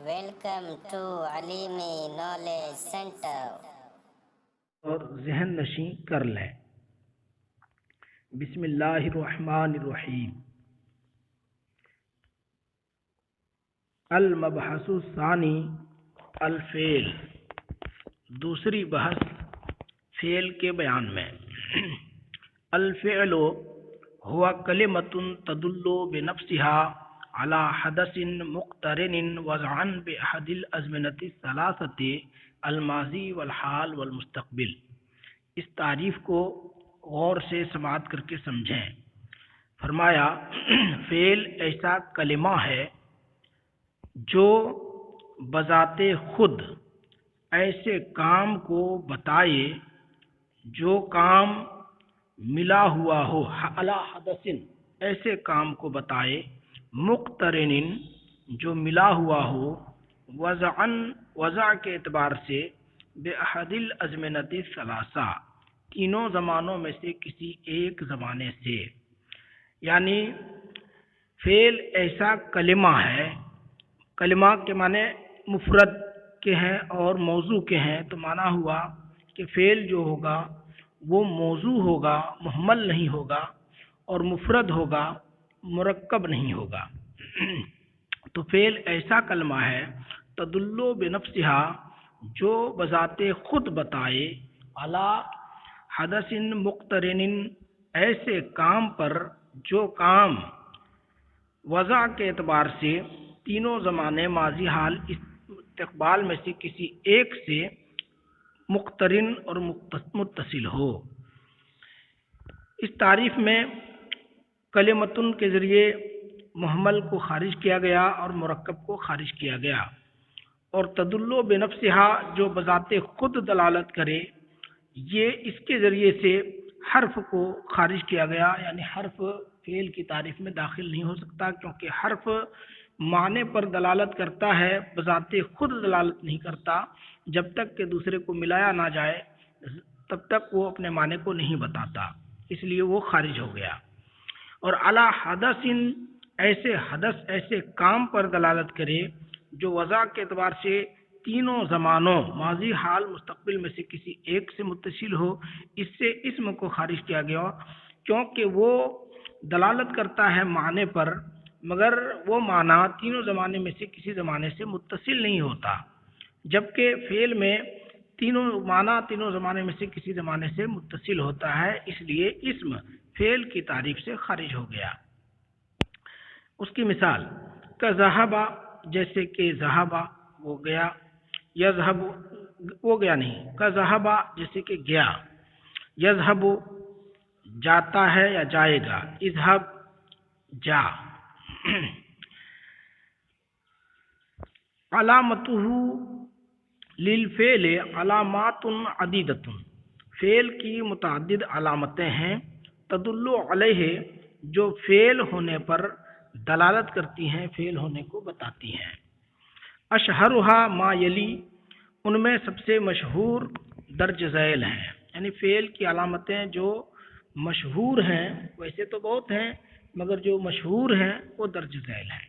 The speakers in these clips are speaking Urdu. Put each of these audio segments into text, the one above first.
Welcome to Aleemi knowledge centre. اور ذہن نشیں کر لیں۔ بسم اللہ الرحمن الرحیم۔ المبحث الثانی الفعل، دوسری بحث فعل کے بیان میں۔ الفعل هو کلمۃ تدل بنفسها على حدث مقترن وضعا بأحد الأزمنة الثلاثة الماضی والحال والمستقبل۔ اس تعریف کو غور سے سماعت کر کے سمجھیں۔ فرمایا فعل ایسا کلمہ ہے جو بذات خود ایسے کام کو بتائے جو کام ملا ہوا ہو، علی حدث ایسے کام کو بتائے، مقترن جو ملا ہوا ہو، وضع کے اعتبار سے بأحد الازمنۃ الثلاثہ تینوں زمانوں میں سے کسی ایک زمانے سے۔ یعنی فعل ایسا کلمہ ہے، کلمہ کے معنی مفرد کے ہیں اور موضوع کے ہیں، تو معنی ہوا کہ فعل جو ہوگا وہ موضوع ہوگا، محمل نہیں ہوگا، اور مفرد ہوگا، مرکب نہیں ہوگا۔ تو فعل ایسا کلمہ ہے تدل بنفسها جو بذات خود بتائے، علی حدث مقترن ایسے کام پر جو کام وضع کے اعتبار سے تینوں زمانے ماضی حال استقبال میں سے کسی ایک سے مقترن اور متصل ہو۔ اس تعریف میں کلمتن کے ذریعے محمل کو خارج کیا گیا اور مرکب کو خارج کیا گیا، اور تدل بنفسها جو بذات خود دلالت کرے، یہ اس کے ذریعے سے حرف کو خارج کیا گیا۔ یعنی حرف فعل کی تعریف میں داخل نہیں ہو سکتا، کیونکہ حرف معنی پر دلالت کرتا ہے، بذات خود دلالت نہیں کرتا۔ جب تک کہ دوسرے کو ملایا نہ جائے تب تک وہ اپنے معنی کو نہیں بتاتا، اس لیے وہ خارج ہو گیا۔ اور علی حدث ایسے حدث ایسے کام پر دلالت کرے جو وضع کے اعتبار سے تینوں زمانوں ماضی حال مستقبل میں سے کسی ایک سے متصل ہو، اس سے اسم کو خارج کیا گیا، کیونکہ وہ دلالت کرتا ہے معنی پر، مگر وہ معنی تینوں زمانے میں سے کسی زمانے سے متصل نہیں ہوتا، جبکہ فعل میں تینوں معنی تینوں زمانے میں سے کسی زمانے سے متصل ہوتا ہے، اس لیے اسم فعل کی تعریف سے خارج ہو گیا۔ اس کی مثال کذہبا، جیسے کہ ذہبا وہ گیا، یذہب وہ گیا نہیں، کذہبا جیسے کہ گیا، یذہب جاتا ہے یا جائے گا، اذہب جا۔ علامتہ للفعل علامات عدیدۃ، فعل کی متعدد علامتیں ہیں، تدل علیہ جو فعل ہونے پر دلالت کرتی ہیں، فعل ہونے کو بتاتی ہیں۔ اشہرھا ما یلی، ان میں سب سے مشہور درج ذیل ہیں۔ یعنی فعل کی علامتیں جو مشہور ہیں، ویسے تو بہت ہیں مگر جو مشہور ہیں وہ درج ذیل ہیں۔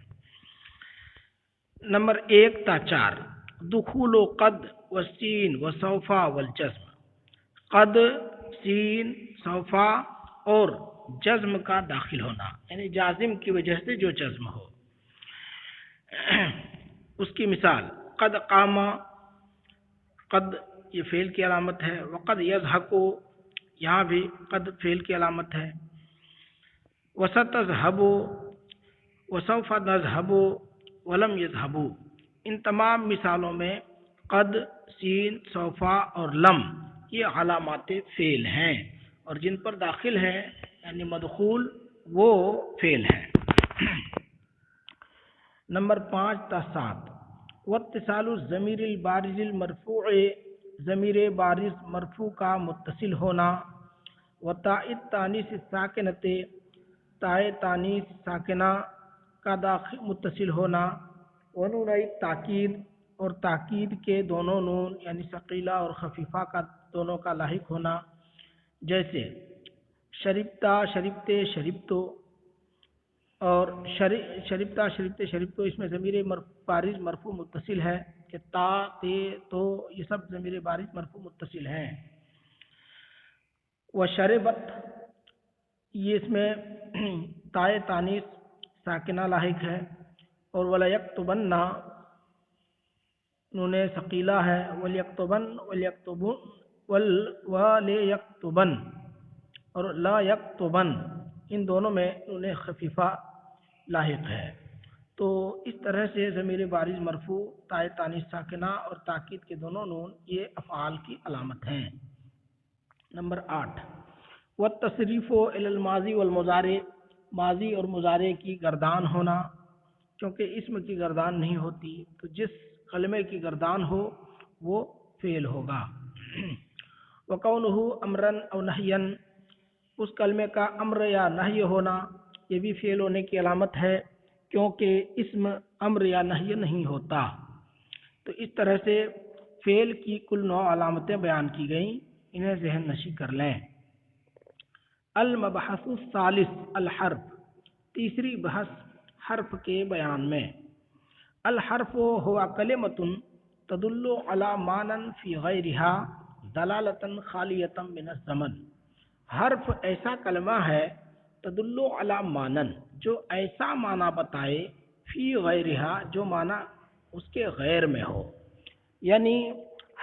نمبر 1 تا 4، دخول و قد والسین وسوف والجزم۔ قد، سین، سوف اور جزم کا داخل ہونا، یعنی جازم کی وجہ سے جو جزم ہو۔ اس کی مثال قد قام، قد یہ فعل کی علامت ہے، وقد یضحک، یہاں بھی قد فعل کی علامت ہے، وستذهب، وسوف نذهب، ولم یذهب۔ ان تمام مثالوں میں قد، سین، سوف اور لم یہ علامات فعل ہیں، اور جن پر داخل ہیں یعنی مدخول وہ فعل ہیں۔ نمبر 5 تا 7، واتصال الضمیر البارز المرفوع، ضمیر بارز مرفوع کا متصل ہونا، وتاء التانیث الساکنۃ، تاء تانیث ساکنہ کا داخل متصل ہونا، ونونئی تاکید اور تاکید کے دونوں نون یعنی ثقیلہ اور خفیفہ کا دونوں کا لاحق ہونا، جیسے شربتا، شربتے، شربتو، اور شربتا شربتے شربتو اس میں ضمیر بارز مرفوع متصل ہے کہ تا تے تو یہ سب ضمیر بارز مرفوع متصل ہیں. وشربت یہ اس میں تائے تانیث ساکنہ لاحق ہے. اور ولیکتبن نون ثقیلہ ہے. ولیکتبن ولیکتبن اور لا یکتبن ان دونوں میں نون خفیفہ لاحق ہے. تو اس طرح سے ضمیر بارز مرفوع تائے تانیث ساکنہ اور تاکید کے دونوں نون یہ افعال کی علامت ہیں. نمبر 8 والتصریف الی الماضی والمضارع ماضی اور مضارع کی گردان ہونا. کیونکہ اسم کی گردان نہیں ہوتی تو جس کلمے کی گردان ہو وہ فعل ہوگا. وقونہ امرن او نہین اس کلمے کا امر یا نہی ہونا یہ بھی فعل ہونے کی علامت ہے کیونکہ اسم امر یا نہی نہیں ہوتا. تو اس طرح سے فعل کی کل 9 علامتیں بیان کی گئیں، انہیں ذہن نشی کر لیں. المبحث الثالث الحرف تیسری بحث حرف کے بیان میں. الحرف ہوا کلمۃ تدل علی معنی فی غیرہا دلالۃ خالیۃ من الزمن. حرف ایسا کلمہ ہے تدل علی معنی جو ایسا معنی بتائے فی غیرہا جو معنی اس کے غیر میں ہو. یعنی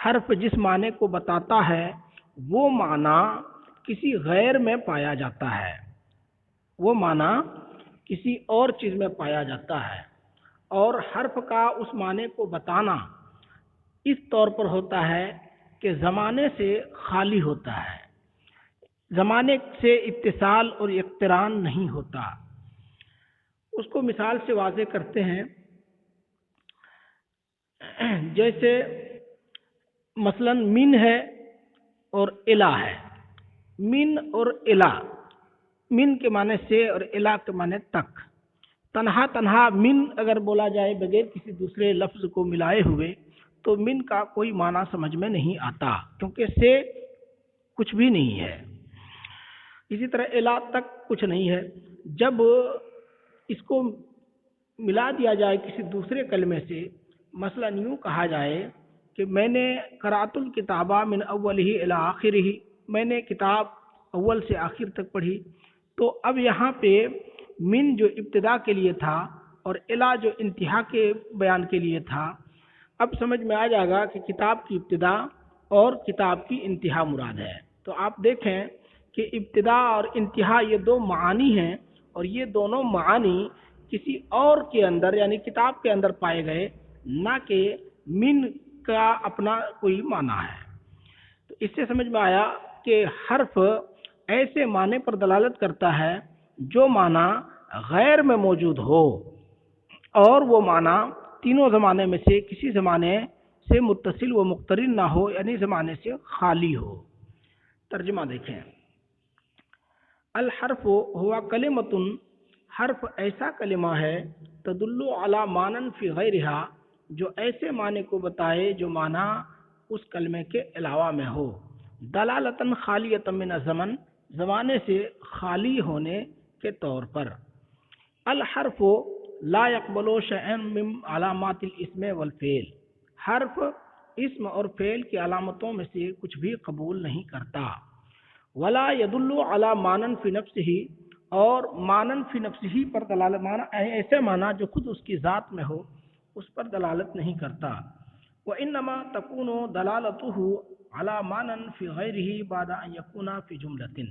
حرف جس معنی کو بتاتا ہے وہ معنی کسی غیر میں پایا جاتا ہے، وہ معنی کسی اور چیز میں پایا جاتا ہے. اور حرف کا اس معنی کو بتانا اس طور پر ہوتا ہے کہ زمانے سے خالی ہوتا ہے، زمانے سے اتصال اور اقتران نہیں ہوتا. اس کو مثال سے واضح کرتے ہیں. جیسے مثلا من ہے اور الہ ہے. من اور الہ، من کے معنی سے اور الہ کے معنی تک. تنہا تنہا من اگر بولا جائے بغیر کسی دوسرے لفظ کو ملائے ہوئے تو من کا کوئی معنی سمجھ میں نہیں آتا کیونکہ سے کچھ بھی نہیں ہے. اسی طرح الہ تک کچھ نہیں ہے. جب اس کو ملا دیا جائے کسی دوسرے کلمے سے، مثلا یوں کہا جائے کہ میں نے قرأت الکتابہ من اولہ الی آخرہ، میں نے کتاب اول سے آخر تک پڑھی. تو اب یہاں پہ من جو ابتدا کے لیے تھا اور الی جو انتہا کے بیان کے لیے تھا، اب سمجھ میں آ جائے گا کہ کتاب کی ابتدا اور کتاب کی انتہا مراد ہے. تو آپ دیکھیں کہ ابتدا اور انتہا یہ 2 معانی ہیں اور یہ دونوں معانی کسی اور کے اندر یعنی کتاب کے اندر پائے گئے، نہ کہ من کا اپنا کوئی معنی ہے. تو اس سے سمجھ میں آیا کہ حرف ایسے معنی پر دلالت کرتا ہے جو معنی غیر میں موجود ہو اور وہ معنی تینوں زمانے میں سے کسی زمانے سے متصل و مقترن نہ ہو، یعنی زمانے سے خالی ہو. ترجمہ دیکھیں. الحرف ہوا کلمۃ حرف ایسا کلمہ ہے تدل علی معنی فی غیرہا جو ایسے معنی کو بتائے جو معنی اس کلمے کے علاوہ میں ہو. دلالۃ خالیۃ من الزمن زمانے سے خالی ہونے کے طور پر. الحرف لا يقبل شيئا من علامات الاسم والفعل حرف اسم اور فعل کی علامتوں میں سے کچھ بھی قبول نہیں کرتا. ولا يدل على معنى في نفسه اور معنی فی نفسه پر دلالت ایسے معنی جو خود اس کی ذات میں ہو اس پر دلالت نہیں کرتا. وانما تكون دلالته على معنى في غيره بعد ان يكون في جملة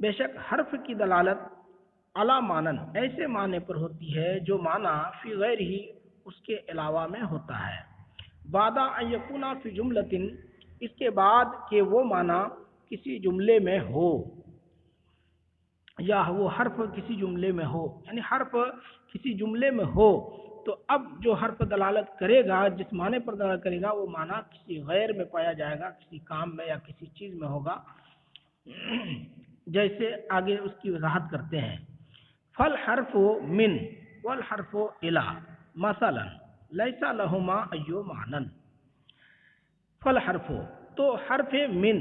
بے شک حرف کی دلالت علی معنی ایسے معنی پر ہوتی ہے جو معنی فی غیر ہی اس کے علاوہ میں ہوتا ہے. بعد ان یکون فی جملۃ اس کے بعد کہ وہ معنی کسی جملے میں ہو یا وہ حرف کسی جملے میں ہو، یعنی حرف کسی جملے میں ہو تو اب جو حرف دلالت کرے گا جس معنی پر دلالت کرے گا وہ معنی کسی غیر میں پایا جائے گا، کسی کام میں یا کسی چیز میں ہوگا. جیسے آگے اس کی وضاحت کرتے ہیں. فالحرف من والحرف الی مثلا لیس لہما ایو معنی. فالحرف تو حرف من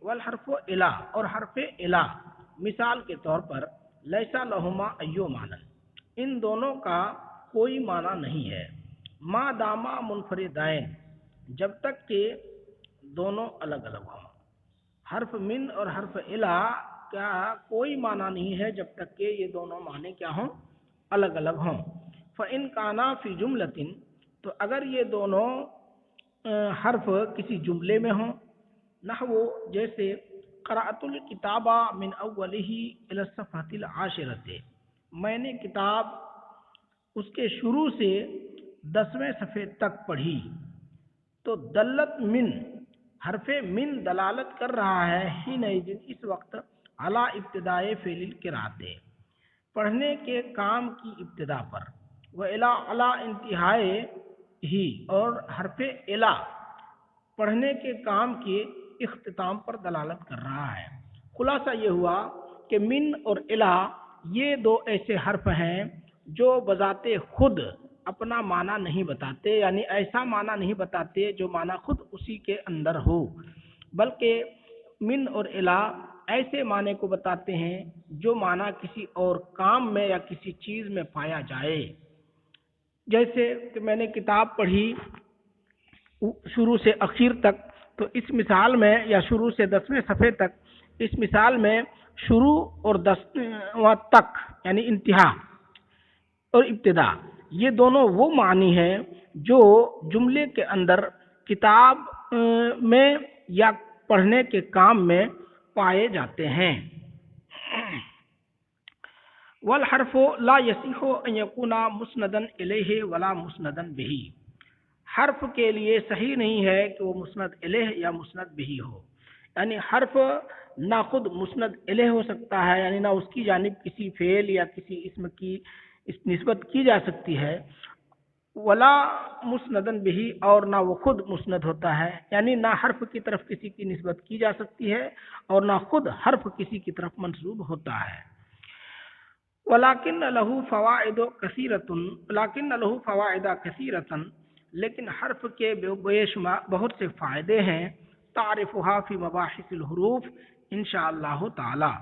والحرف الی اور حرف الی مثال کے طور پر لیس لہما ایو معنی ان دونوں کا کوئی معنی نہیں ہے، ما داما منفردین، جب تک کہ دونوں الگ الگ ہوں۔ حرف من اور حرف الہ کا کوئی معنی نہیں ہے جب تک کہ یہ دونوں معنی کیا ہوں، الگ الگ ہوں۔ فَإِن كَانَا فِي جُمْلَةٍ، تو اگر یہ دونوں حرف کسی جملے میں ہوں، نحو جیسے قرأت الکتاب من اولہ الی الصفحۃ العاشرۃ، میں نے کتاب اس کے شروع سے 10ویں صفحے تک پڑھی، تو دلت من، حرف من دلالت کر رہا ہے حینئذ اس وقت، علی ابتدائے فعل القراءۃ، پڑھنے کے کام کی ابتدا پر، وَإِلَىٰ علی انتہائے ہی، اور حرف الا پڑھنے کے کام کے اختتام پر دلالت کر رہا ہے۔ خلاصہ یہ ہوا کہ من اور الا یہ دو ایسے حرف ہیں جو بذات خود اپنا معنی نہیں بتاتے، یعنی ایسا معنی نہیں بتاتے جو معنی خود اسی کے اندر ہو، بلکہ من اور الا ایسے معنی کو بتاتے ہیں جو معنی کسی اور کام میں یا کسی چیز میں پایا جائے۔ جیسے کہ میں نے کتاب پڑھی شروع سے اخیر تک، تو اس مثال میں، یا شروع سے 10ویں صفحے تک، اس مثال میں شروع اور 10واں تک یعنی انتہا اور ابتدا، یہ دونوں وہ معنی ہیں جو جملے کے اندر کتاب میں یا پڑھنے کے کام میں پائے جاتے ہیں۔ والحرف لا یصح ان یکون مسندا الیہ ولا مسندا بہ، حرف کے لیے صحیح نہیں ہے کہ وہ مسند الیہ یا مسند بہ ہو، یعنی حرف نہ خود مسند الیہ ہو سکتا ہے، یعنی نہ اس کی جانب کسی فعل یا کسی اسم کی نسبت کی جا سکتی ہے، ولا مسندن بہ، اور نہ وہ خود مسند ہوتا ہے، یعنی نہ حرف کی طرف کسی کی نسبت کی جا سکتی ہے اور نہ خود حرف کسی کی طرف منسوب ہوتا ہے۔ وَلَكِنَّ لَهُ فَوَائِدُ كَثِيرَةٌ، وَلَكِنَّ لَهُ فَوَائِدَ كَثِيرَةٌ، لیکن حرف کے بے شمار بہت سے فائدے ہیں، تعرفها فی مباحث الحروف انشاءاللہ تعالی،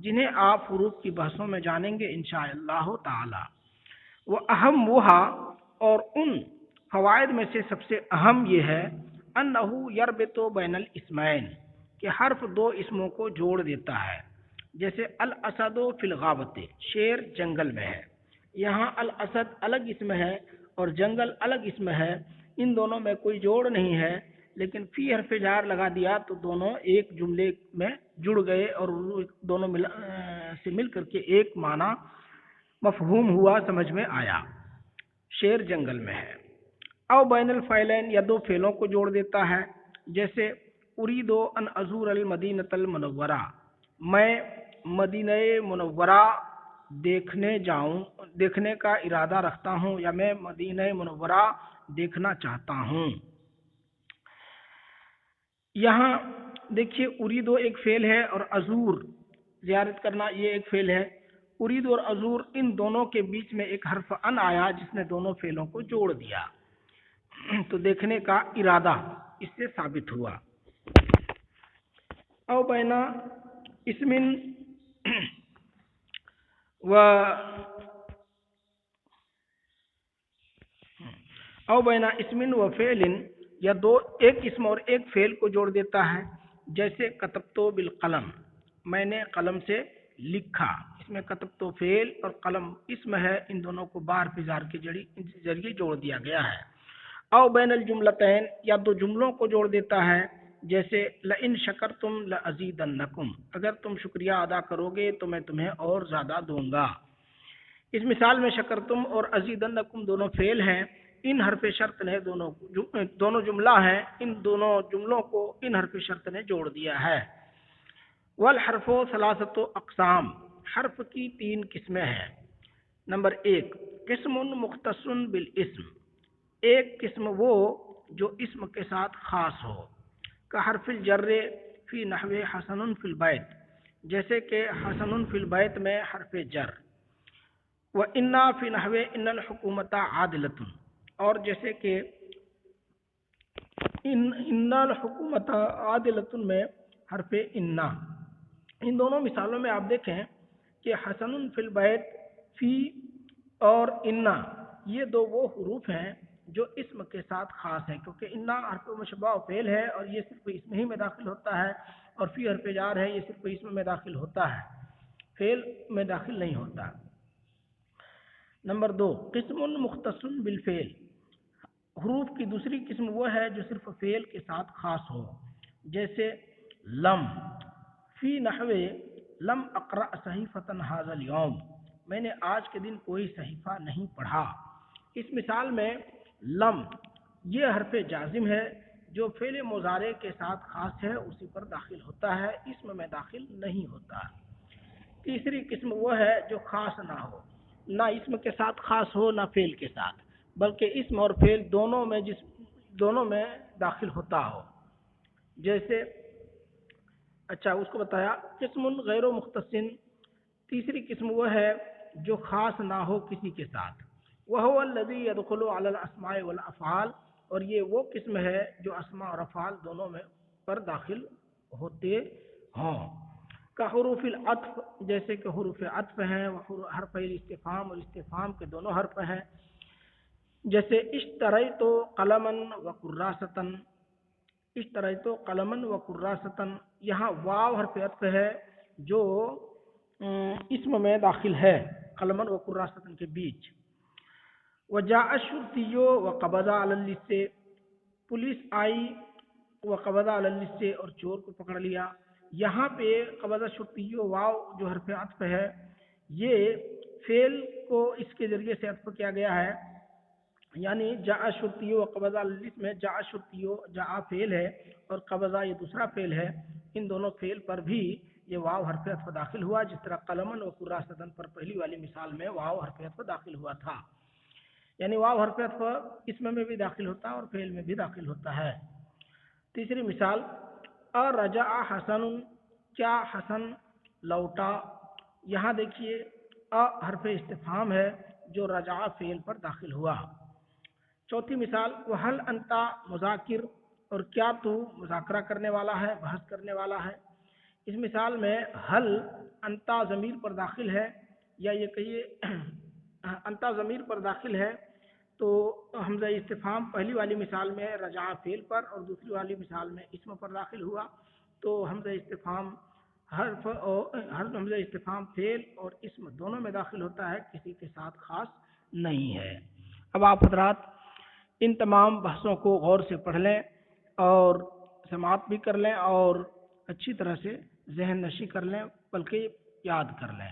جنہیں آپ حروف کی بحثوں میں جانیں گے انشاءاللہ تعالی۔ وَأَهَمُّهَا، اور ان فوائد میں سے سب سے اہم یہ ہے، أَنَّهُ يَرْبِطُ بَيْنَ الْإِسْمَيْنِ، کہ حرف دو اسموں کو جوڑ دیتا ہے، جیسے الاسد فی الغابۃ، شیر جنگل میں ہے، یہاں الاسد الگ اسم ہے اور جنگل الگ اسم ہے، ان دونوں میں کوئی جوڑ نہیں ہے، لیکن فی حرف جار لگا دیا تو دونوں ایک جملے میں جڑ گئے اور دونوں مل کر کے ایک معنی مفہوم ہوا، سمجھ میں آیا، شیر جنگل میں ہے۔ او بین الفعلین، یا دو فعلوں کو جوڑ دیتا ہے، جیسے اريد ان ازور المدینۃ المنورہ، میں مدینہ منورہ دیکھنے کا ارادہ رکھتا ہوں، یا میں مدینہ منورہ دیکھنا چاہتا ہوں۔ یہاں دیکھیے اريد ایک فعل ہے اور ازور زیارت کرنا یہ ایک فعل ہے، اريد اور ازور ان دونوں کے بیچ میں ایک حرف ان آیا جس نے دونوں فعلوں کو جوڑ دیا، تو دیکھنے کا ارادہ اس سے ثابت ہوا۔ او بینا اسمن و او بینا اسمن و فعل، یا دو ایک اسم اور ایک فعل کو جوڑ دیتا ہے، جیسے کتبتو بالقلم، میں نے قلم سے لکھا، اس میں کتبتو فعل اور قلم اسم ہے، ان دونوں کو بار فزار کے ذریعے جوڑ دیا گیا ہے۔ او بین الجملتین، یا دو جملوں کو جوڑ دیتا ہے، جیسے لئن شکرتم لازیدنکم، اگر تم شکریہ ادا کرو گے تو میں تمہیں اور زیادہ دوں گا۔ اس مثال میں شکرتم اور ازیدنکم دونوں فعل ہیں، ان حرف شرط نے دونوں جملہ ہیں، ان دونوں جملوں کو ان حرف شرط نے جوڑ دیا ہے۔ والحرف ثلاثۃ اقسام، حرف کی تین قسمیں ہیں۔ نمبر 1، قسم مختص بالاسم، ایک قسم وہ جو اسم کے ساتھ خاص ہو، کا حرف الجر فی نحو حسن فی البیت، جیسے کہ حسن فی البیت میں حرف جر، و انا فی نحو ان الحکومت عادلۃ، اور جیسے کہ ان الحکومت عادلۃ میں حرف انا۔ ان دونوں مثالوں میں آپ دیکھیں کہ حسن فی البیت فی اور انا، یہ دو وہ حروف ہیں جو اسم کے ساتھ خاص ہیں، کیونکہ انا حرف مشبہ فعل ہے اور یہ صرف اسم ہی میں داخل ہوتا ہے، اور فی حرف جار ہے، یہ صرف اسم میں داخل ہوتا ہے، فعل میں داخل نہیں ہوتا۔ نمبر 2، قسم مختص بالفعل، حروف کی دوسری قسم وہ ہے جو صرف فعل کے ساتھ خاص ہو، جیسے لم، فی نحوے لم اقرأ صحیفۃ ھذا اليوم، میں نے آج کے دن کوئی صحیفہ نہیں پڑھا۔ اس مثال میں لم یہ حرف جازم ہے جو فعل مضارع کے ساتھ خاص ہے، اسی پر داخل ہوتا ہے، اسم میں داخل نہیں ہوتا۔ تیسری قسم وہ ہے جو خاص نہ ہو، نہ اسم کے ساتھ خاص ہو نہ فعل کے ساتھ، بلکہ اسم اور فعل دونوں میں داخل ہوتا ہو، جیسے اچھا اس کو بتایا قسم غیر مختص، تیسری قسم وہ ہے جو خاص نہ ہو کسی کے ساتھ، وهو الذي يدخل على الاسماء والافعال، اور یہ وہ قسم ہے جو اسماء اور افعال دونوں میں پر داخل ہوتے ہوں، کا حروف العطف، جیسے کہ حروف عطف ہیں، حرف الاستفہام اور استفہام کے دونوں حرف ہیں، جیسے اشتریت قلما وکراسۃ، اشتریت قلما وکراسۃ، یہاں واو حرف عطف ہے جو اسم میں داخل ہے قلما وکراسۃ کے بیچ۔ وجاء الشرطی وقبض علی اللص، پولیس آئی وقبض علی اللص، اور چور کو پکڑ لیا۔ یہاں پہ قبض الشرطی واو جو حرف عطف ہے، یہ فعل کو اس کے ذریعے سے عطف کیا گیا ہے، یعنی جاء الشرطی وقبض علی اللص میں جاء الشرطی، جاء فعل ہے اور قبض یہ دوسرا فعل ہے، ان دونوں فعل پر بھی یہ واو حرف عطف داخل ہوا، جس طرح قلما وکراسۃ پر پہلی والی مثال میں واو حرف عطف داخل ہوا تھا، یعنی واو حرف عطف اسم میں بھی داخل ہوتا ہے اور فعل میں بھی داخل ہوتا ہے۔ تیسری مثال ارجع حسن، کیا حسن لوٹا، یہاں دیکھیے حرف استفہام ہے جو رجع فعل پر داخل ہوا۔ چوتھی مثال وہل انت مذاکر، اور کیا تو مذاکرہ کرنے والا ہے، بحث کرنے والا ہے۔ اس مثال میں ہل انت ضمیر پر داخل ہے، یا یہ کہیے انت ضمیر پر داخل ہے، تو حمزہ استفہام پہلی والی مثال میں رجع فعل پر اور دوسری والی مثال میں اسم پر داخل ہوا، تو حمزہ استفہام حمزہ استفہام فعل اور اسم دونوں میں داخل ہوتا ہے، کسی کے ساتھ خاص نہیں ہے۔ اب آپ حضرات ان تمام بحثوں کو غور سے پڑھ لیں اور سماعت بھی کر لیں اور اچھی طرح سے ذہن نشی کر لیں، بلکہ یاد کر لیں۔